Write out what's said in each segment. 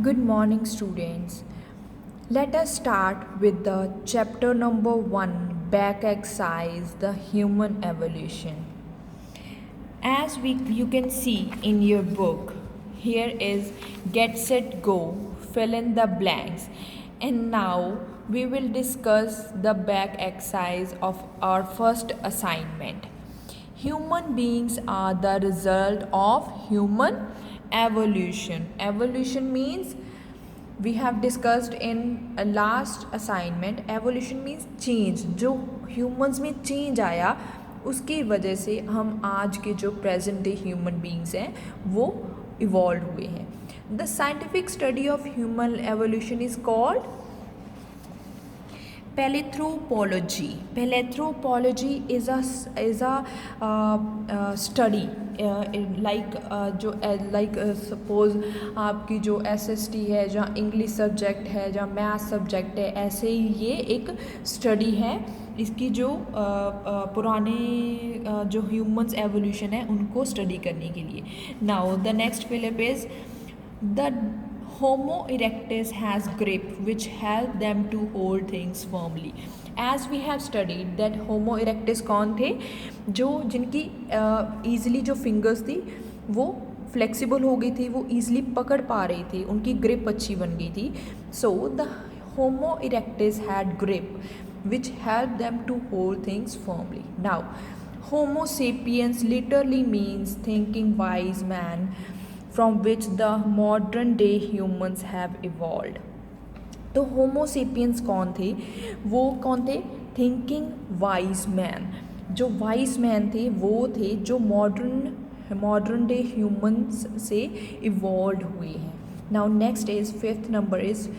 Good morning, students. Let us start with the chapter number 1 back exercise the human evolution. As you can see in your book, here is get set go, fill in the blanks. And now we will discuss the back exercise of our first assignment. Human beings are the result of human evolution. Evolution means we have discussed in a last assignment, evolution means change. जो humans में change आया उसकी वजह से हम आज के जो प्रेजेंट डे ह्यूमन बींग्स हैं वो इवॉल्व हुए हैं. The scientific study of human evolution is called palaeoanthropology. Palaeoanthropology is a study like suppose आपकी जो एसएसटी है, जहाँ इंग्लिश सब्जेक्ट है, जहाँ मैथ सब्जेक्ट है, ऐसे ही ये एक स्टडी है. इसकी जो पुराने जो ह्यूमंस एवोल्यूशन है उनको स्टडी करने के लिए. Now the next fill up is the Homo erectus has grip which help them to hold things firmly. As we have studied that Homo erectus कौन थे, जो जिनकी ईज़िली जो फिंगर्स थी वो फ्लेक्सिबल हो गई थी, वो ईज़िली पकड़ पा रही थी, उनकी ग्रिप अच्छी बन गई थी. So the Homo erectus had grip which helped them to hold things firmly. Now Homo sapiens literally means thinking wise man from which the modern day humans have evolved. तो होमो सेपियंस कौन थे, वो कौन थे, थिंकिंग वाइज मैन. जो wise man थे वो थे जो मॉडर्न डे ह्यूमंस से इवॉल्व हुए हैं. Now next is fifth number is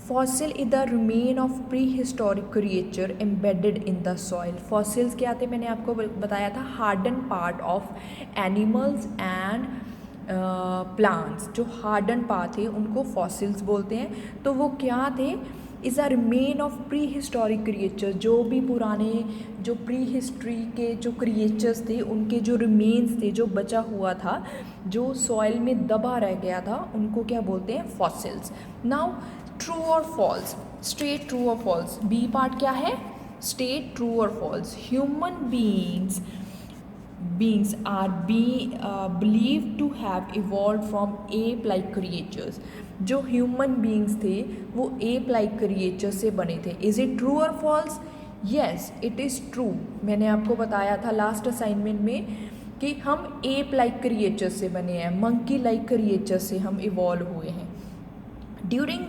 fossil is the remain of pre historic creature embedded in the soil. Fossils क्या थे, मैंने आपको बताया था, harden part of animals and plants. जो हार्डन पार्ट थे उनको फॉसिल्स बोलते हैं. तो वो क्या थे, is a remain of pre historic creature. जो भी पुराने जो प्री हिस्ट्री के जो क्रिएचर्स थे उनके जो रिमेन्स थे, जो बचा हुआ था, जो सॉइल में दबा रह गया था, उनको क्या बोलते हैं, फॉसिल्स. नाउ ट्रू और फॉल्स, स्टेट ट्रू और फॉल्स. बी पार्ट क्या है, स्टेट ट्रू और false. Human beings are believed to have evolved from ape-like creatures. जो ह्यूमन बींग्स थे वो ape-like creatures से बने थे. इज़ इट ट्रू और false? Yes, it is true. मैंने आपको बताया था लास्ट असाइनमेंट में कि हम ape-like creatures से बने हैं, monkey-like creatures से हम इवॉल्व हुए हैं. During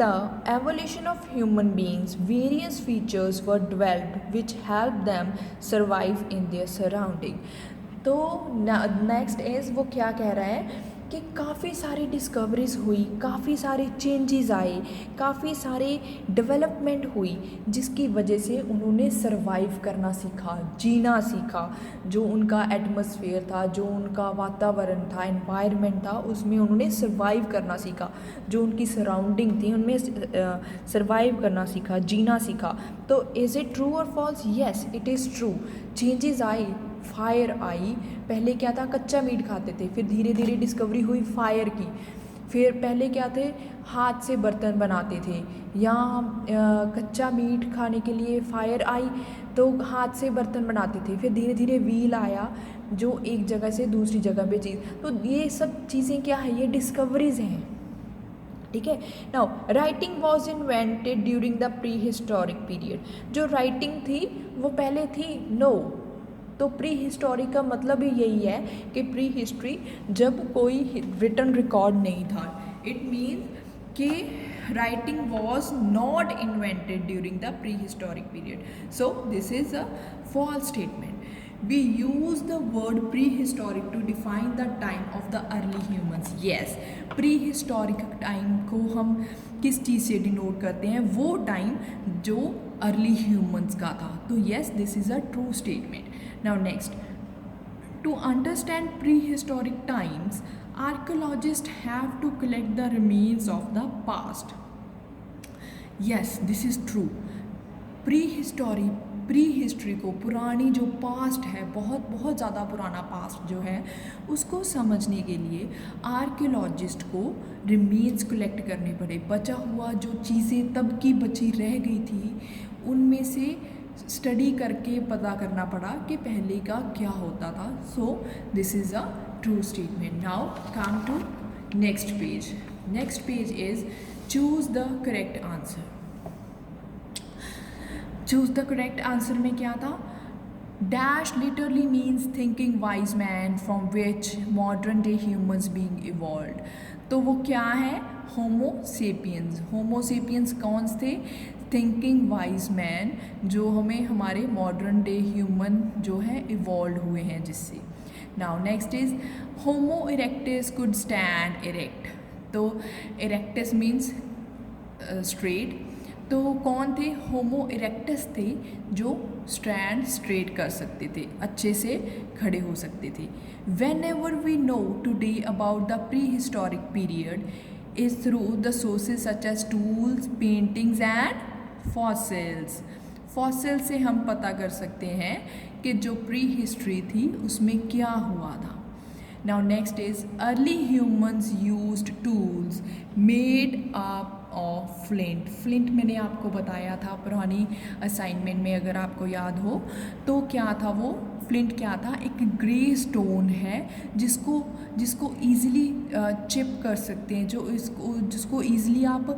the evolution of human beings, various features were developed which helped them survive in their surrounding. तो नेक्स्ट इज़ वो क्या कह रहा है कि काफ़ी सारी डिस्कवरीज हुई, काफ़ी सारे चेंजेस आए, काफ़ी सारे डेवलपमेंट हुई, जिसकी वजह से उन्होंने सरवाइव करना सीखा, जीना सीखा. जो उनका एटमॉस्फेयर था, जो उनका वातावरण था, एनवायरनमेंट था, उसमें उन्होंने सरवाइव करना सीखा. जो उनकी सराउंडिंग थी उनमें सरवाइव करना सीखा, जीना सीखा. तो इज़ इट ट्रू और false? Yes, it is true. Changes आए, फायर आई. पहले क्या था, कच्चा मीट खाते थे, फिर धीरे धीरे डिस्कवरी हुई फायर की. फिर पहले क्या थे, हाथ से बर्तन बनाते थे, या कच्चा मीट खाने के लिए फायर आई तो हाथ से बर्तन बनाते थे. फिर धीरे धीरे व्हील आया जो एक जगह से दूसरी जगह पे चीज़. तो ये सब चीज़ें क्या है, ये डिस्कवरीज हैं. ठीक है. Now writing was invented during the prehistoric period. जो राइटिंग थी वो पहले थी? नो. तो प्री हिस्टोरिक का मतलब ही यही है कि प्री हिस्ट्री जब कोई रिटन रिकॉर्ड नहीं था. इट मीन्स कि writing was not invented during the prehistoric period. So this is a false statement. We use the word prehistoric to define the time of the early humans. Yes, prehistoric time को हम किस चीज़ से denote करते हैं, वो time जो early humans का था. तो yes, this is a true statement. Now next, to understand prehistoric times, archaeologists have to collect the remains of the past. Yes, this is true. Pre history को, पुरानी जो पास्ट है, बहुत बहुत ज़्यादा पुराना पास्ट जो है, उसको समझने के लिए आर्कियोलॉजिस्ट को रिमेन्स कलेक्ट करने पड़े। बचा हुआ जो चीज़ें तब की बची रह गई थी, उनमें से स्टडी करके पता करना पड़ा कि पहले का क्या होता था। So this is a true statement. Now come to next page. Next page is choose the correct answer. Choose the correct answer में क्या था? Dash literally means thinking wise man from which modern day humans being evolved. तो वो क्या है? होमो sapiens. होमो sapiens कौन थे? Thinking wise man, जो हमें हमारे मॉडर्न डे ह्यूमन जो है इवॉल्व हुए हैं जिससे। Now next is homo erectus could stand erect. तो इरेक्टस मीन्स स्ट्रेट। तो कौन थे? होमो इरेक्टस थे जो स्टैंड स्ट्रेट कर सकते थे, अच्छे से खड़े हो सकते थे। Whenever we know today about the prehistoric period is through the sources such as tools, paintings and fossils. Fossil से हम पता कर सकते हैं कि जो प्री हिस्ट्री थी उसमें क्या हुआ था। Now next is early humans used tools made up of flint. Flint मैंने आपको बताया था पुरानी असाइनमेंट में, अगर आपको याद हो तो। क्या था वो? फ्लिंट क्या था? एक ग्रे स्टोन है जिसको ईजिली चिप कर सकते हैं, जिसको ईजिली आप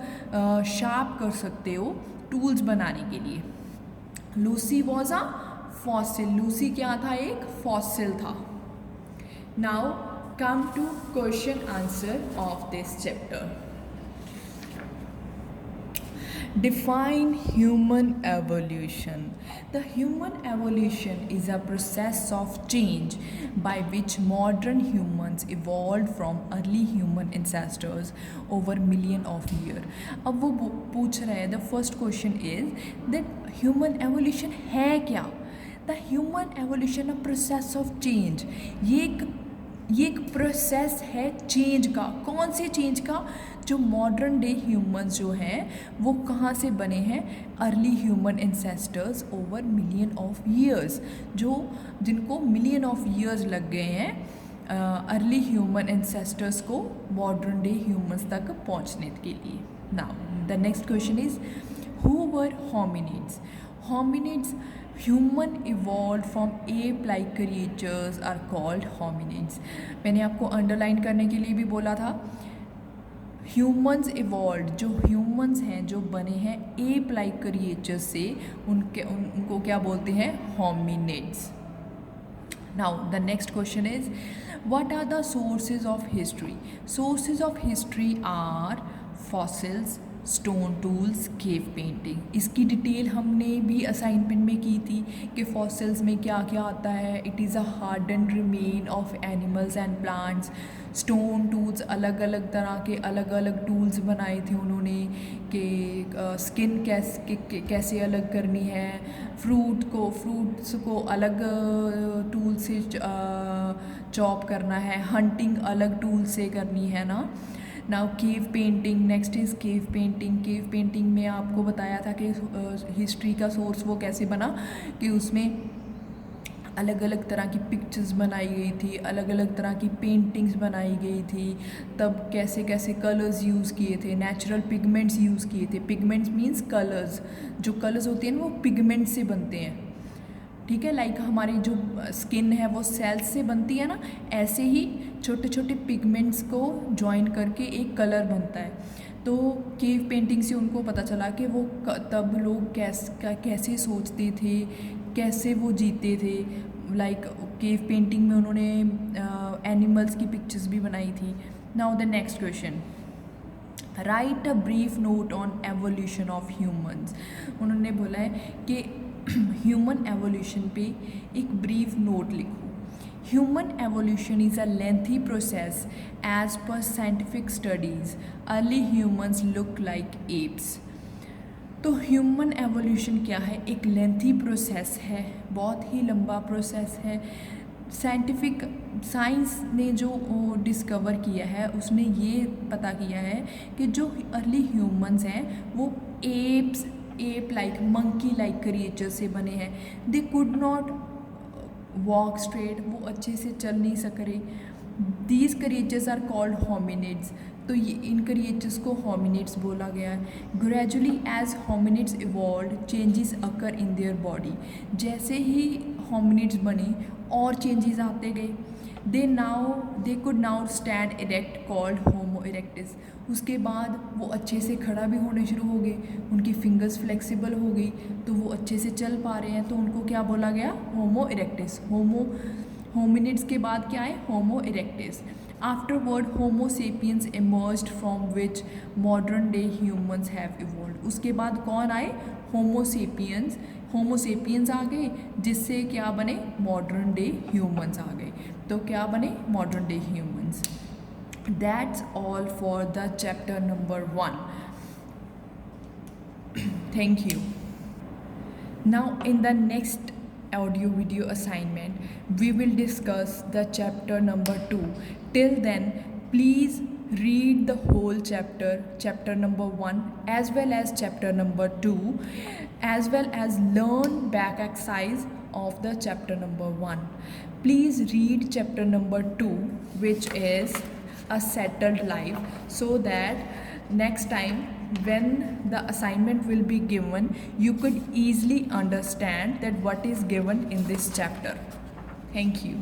शार्प कर सकते हो टूल्स बनाने के लिए। Lucy was a fossil. Lucy क्या था? एक फॉसिल था। Now come to question answer of this chapter. Define human evolution. The human evolution is a process of change by which modern humans evolved from early human ancestors over million of years. अब वो पूछ रहा है, the first question is that human evolution है क्या? The human evolution a process of change. ये एक process है चेंज का। कौन से चेंज का? जो मॉडर्न डे ह्यूमंस जो हैं वो कहाँ से बने हैं? Early human ancestors over million of years, जिनको मिलियन ऑफ ईयर्स लग गए हैं अर्ली ह्यूमन एंसेस्टर्स को मॉडर्न डे ह्यूमंस तक पहुँचने के लिए। Now the next question is who were hominids? Hominids human evolve from ape like creatures are called hominids. मैंने आपको अंडरलाइन करने के लिए भी बोला था। ह्यूमंस इवॉल्व, जो ह्यूमंस हैं जो बने हैं एप लाइक क्रिएचर्स से, उनको क्या बोलते हैं? Hominids. Now the next question is what are the sources of history? Sources of history are fossils, stone tools, cave painting. इसकी डिटेल हमने भी असाइनमेंट में की थी कि फॉसिल्स में क्या क्या आता है। It is a harden remain of animals and plants. Stone tools, अलग अलग तरह के अलग अलग टूल्स बनाए थे उन्होंने कि स्किन कैसे अलग करनी है, फ्रूट्स को अलग टूल से चॉप करना है, हंटिंग अलग टूल से करनी है ना। Now cave painting, next is cave painting. Cave painting में आपको बताया था कि हिस्ट्री का सोर्स वो कैसे बना, कि उसमें अलग अलग तरह की पिक्चर्स बनाई गई थी, अलग अलग तरह की पेंटिंग्स बनाई गई थी। तब कैसे कैसे कलर्स यूज़ किए थे, नेचुरल पिगमेंट्स यूज़ किए थे। Pigments means colours. जो कलर्स होते हैं ना वो पिगमेंट से बनते हैं, ठीक है। लाइक हमारी जो स्किन है वो सेल्स से बनती है ना, ऐसे ही छोटे छोटे पिगमेंट्स को जॉइन करके एक कलर बनता है। तो केव पेंटिंग से उनको पता चला कि वो तब लोग कैसे सोचते थे, कैसे वो जीते थे। लाइक केव पेंटिंग में उन्होंने एनिमल्स की पिक्चर्स भी बनाई थी। Now the next question, write a brief note on evolution of humans. उन्होंने बोला है कि ह्यूमन एवोल्यूशन पे एक ब्रीफ नोट लिखो। Human evolution is a lengthy process as per scientific studies early humans look like apes. तो human evolution क्या है? एक लेंथी प्रोसेस है, बहुत ही लंबा प्रोसेस है। साइंस ने जो डिस्कवर किया है उसने ये पता किया है कि जो अर्ली ह्यूमंस हैं वो ape like monkey like creature से बने हैं। They could not walk straight, वो अच्छे से चल नहीं सक रहे। These creatures are called hominids, तो ये इन क्रिएचर्स को होमिनिड्स बोला गया है। Gradually as hominids evolve changes occur in their body, जैसे ही होमिनिड्स बने और चेंजेस आते गए। They could now stand erect called homo erectus, उसके बाद वो अच्छे से खड़ा भी होने शुरू हो गए, उनकी फिंगर्स फ्लेक्सिबल हो गई, तो वो अच्छे से चल पा रहे हैं, तो उनको क्या बोला गया, होमो इरेक्टिस। होमिनिड्स के बाद क्या है, homo erectus. Afterward homo sapiens emerged from which modern day humans have evolved, उसके बाद कौन आए, होमो सेपियंस आ गए, जिससे क्या बने, मॉडर्न डे ह्यूमंस आ गए। तो क्या बने, modern day humans. That's all for the chapter number 1. Thank you. Now in the next audio video assignment we will discuss the chapter number 2. Till then please read the whole chapter number 1 as well as chapter number 2, as well as learn back exercise of the chapter number 1. Please read chapter number 2, which is a settled life, so that next time when the assignment will be given you could easily understand that what is given in this chapter. Thank you.